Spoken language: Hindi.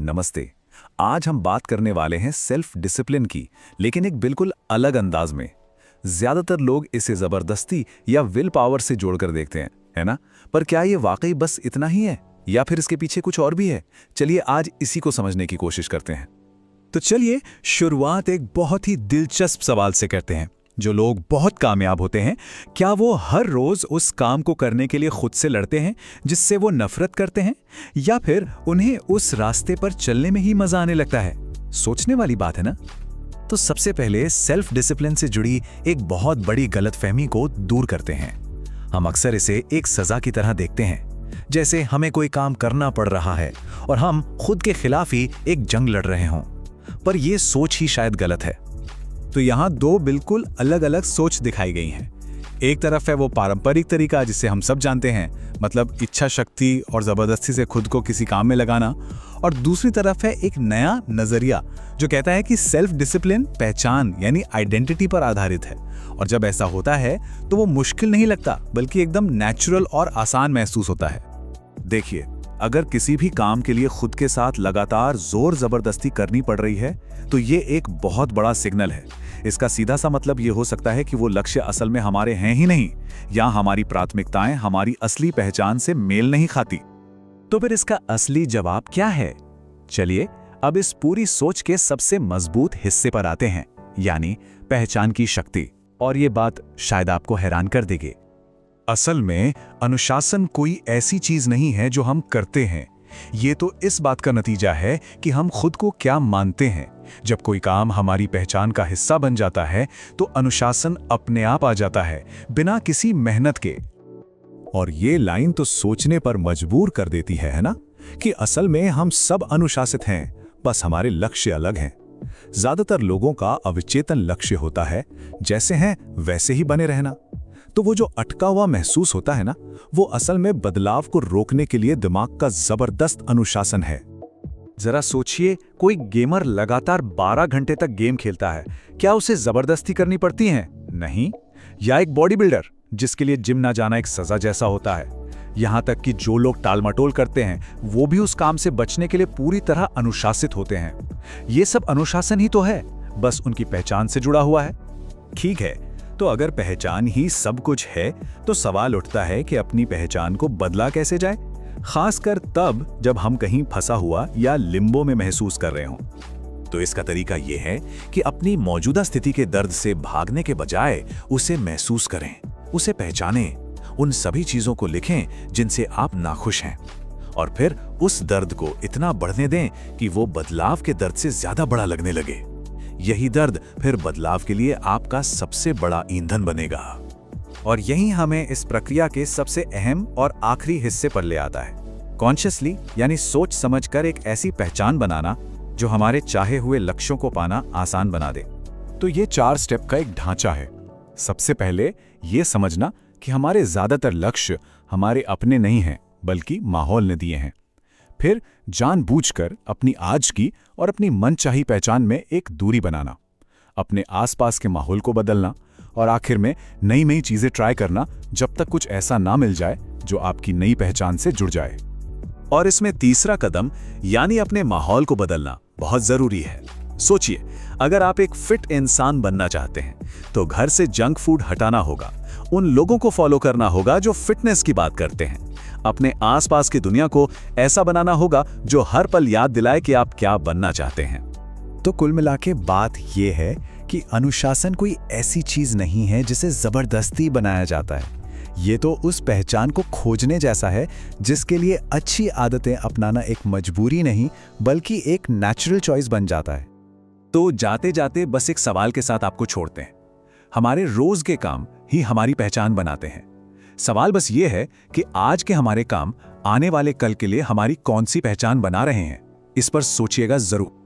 नमस्ते। आज हम बात करने वाले हैं सेल्फ डिसिप्लिन की, लेकिन एक बिल्कुल अलग अंदाज में। ज्यादातर लोग इसे जबरदस्ती या विल पावर से जोड़कर देखते हैं, है ना? पर क्या ये वाकई बस इतना ही है या फिर इसके पीछे कुछ और भी है? चलिए आज इसी को समझने की कोशिश करते हैं। तो चलिए शुरुआत एक बहुत ही दिलचस्प सवाल से करते हैं। जो लोग बहुत कामयाब होते हैं, क्या वो हर रोज उस काम को करने के लिए खुद से लड़ते हैं जिससे वो नफरत करते हैं, या फिर उन्हें उस रास्ते पर चलने में ही मजा आने लगता है? सोचने वाली बात है ना? तो सबसे पहले सेल्फ डिसिप्लिन से जुड़ी एक बहुत बड़ी गलतफहमी को दूर करते हैं। हम अक्सर इसे एक सजा की तरह देखते हैं, जैसे हमें कोई काम करना पड़ रहा है और हम खुद के खिलाफ ही एक जंग लड़ रहे हों। पर यह सोच ही शायद गलत है। तो यहाँ दो बिल्कुल अलग अलग सोच दिखाई गई हैं। एक तरफ है वो पारंपरिक तरीका जिसे हम सब जानते हैं, मतलब इच्छा शक्ति और जबरदस्ती से खुद को किसी काम में लगाना, और दूसरी तरफ है एक नया नजरिया जो कहता है कि सेल्फ डिसिप्लिन पहचान यानी आइडेंटिटी पर आधारित है, और जब ऐसा होता है तो वो मुश्किल नहीं लगता बल्कि एकदम नेचुरल और आसान महसूस होता है। देखिए, अगर किसी भी काम के लिए खुद के साथ लगातार जोर जबरदस्ती करनी पड़ रही है तो ये एक बहुत बड़ा सिग्नल है। इसका सीधा सा मतलब ये हो सकता है कि वो लक्ष्य असल में हमारे हैं ही नहीं, या हमारी प्राथमिकताएं हमारी असली पहचान से मेल नहीं खाती। तो फिर इसका असली जवाब क्या है? चलिए अब इस पूरी सोच के सबसे मजबूत हिस्से पर आते हैं, यानी पहचान की शक्ति। और ये बात शायद आपको हैरान कर देगी। असल में अनुशासन कोई ऐसी चीज नहीं है जो हम करते हैं। ये तो इस बात का नतीजा है कि हम खुद को क्या मानते हैं। जब कोई काम हमारी पहचान का हिस्सा बन जाता है तो अनुशासन अपने आप आ जाता है, बिना किसी मेहनत के। और ये लाइन तो सोचने पर मजबूर कर देती है ना? कि असल में हम सब अनुशासित हैं, बस हमारे लक्ष्य अलग हैं। ज्यादातर लोगों का अविचेतन लक्ष्य होता है जैसे हैं वैसे ही बने रहना। तो वो जो अटका हुआ महसूस होता है ना, वो असल में बदलाव को रोकने के लिए दिमाग का जबरदस्त अनुशासन है। जरा सोचिए, कोई गेमर लगातार 12 घंटे तक गेम खेलता है, क्या उसे जबरदस्ती करनी पड़ती है? नहीं। या एक बॉडी बिल्डर जिसके लिए जिम ना जाना एक सजा जैसा होता है। यहां तक कि जो लोग टालमटोल करते हैं वो भी उस काम से बचने के लिए पूरी तरह अनुशासित होते हैं। ये सब अनुशासन ही तो है, बस उनकी पहचान से जुड़ा हुआ है। ठीक है, तो अगर पहचान ही सब कुछ है तो सवाल उठता है कि अपनी पहचान को बदला कैसे जाए, खासकर तब जब हम कहीं फंसा हुआ या लिम्बो में महसूस कर रहे हों। तो इसका तरीका यह है कि अपनी मौजूदा स्थिति के दर्द से भागने के बजाय उसे महसूस करें, उसे पहचानें, उन सभी चीजों को लिखें जिनसे आप नाखुश हैं, और फिर उस दर्द को इतना बढ़ने दें कि वो बदलाव के दर्द से ज्यादा बड़ा लगने लगे। यही दर्द फिर बदलाव के लिए आपका सबसे बड़ा ईंधन बनेगा। और यही हमें इस प्रक्रिया के सबसे अहम और आखिरी हिस्से पर ले आता है, कॉन्शियसली यानी सोच समझकर एक ऐसी पहचान बनाना जो हमारे चाहे हुए लक्ष्यों को पाना आसान बना दे। तो ये 4 स्टेप का एक ढांचा है। सबसे पहले ये समझना कि हमारे ज्यादातर लक्ष्य हमारे अपने नहीं हैं, बल्कि माहौल ने दिए हैं। फिर जानबूझकर अपनी आज की और अपनी मनचाही पहचान में एक दूरी बनाना, अपने आसपास के माहौल को बदलना, और आखिर में नई नई चीजें ट्राई करना जब तक कुछ ऐसा ना मिल जाए जो आपकी नई पहचान से जुड़ जाए। और इसमें तीसरा कदम यानी अपने माहौल को बदलना बहुत जरूरी है। सोचिए, अगर आप एक फिट इंसान बनना चाहते हैं तो घर से जंक फूड हटाना होगा, उन लोगों को फॉलो करना होगा जो फिटनेस की बात करते हैं, अपने आसपास की दुनिया को ऐसा बनाना होगा जो हर पल याद दिलाए कि आप क्या बनना चाहते हैं। तो कुल मिलाके बात यह है कि अनुशासन कोई ऐसी चीज नहीं है जिसे जबरदस्ती बनाया जाता है। ये तो उस पहचान को खोजने जैसा है जिसके लिए अच्छी आदतें अपनाना एक मजबूरी नहीं बल्कि एक नेचुरल चॉइस बन जाता है। तो जाते जाते बस एक सवाल के साथ आपको छोड़ते हैं। हमारे रोज के काम ही हमारी पहचान बनाते हैं। सवाल बस ये है कि आज के हमारे काम आने वाले कल के लिए हमारी कौन सी पहचान बना रहे हैं। इस पर सोचिएगा जरूर।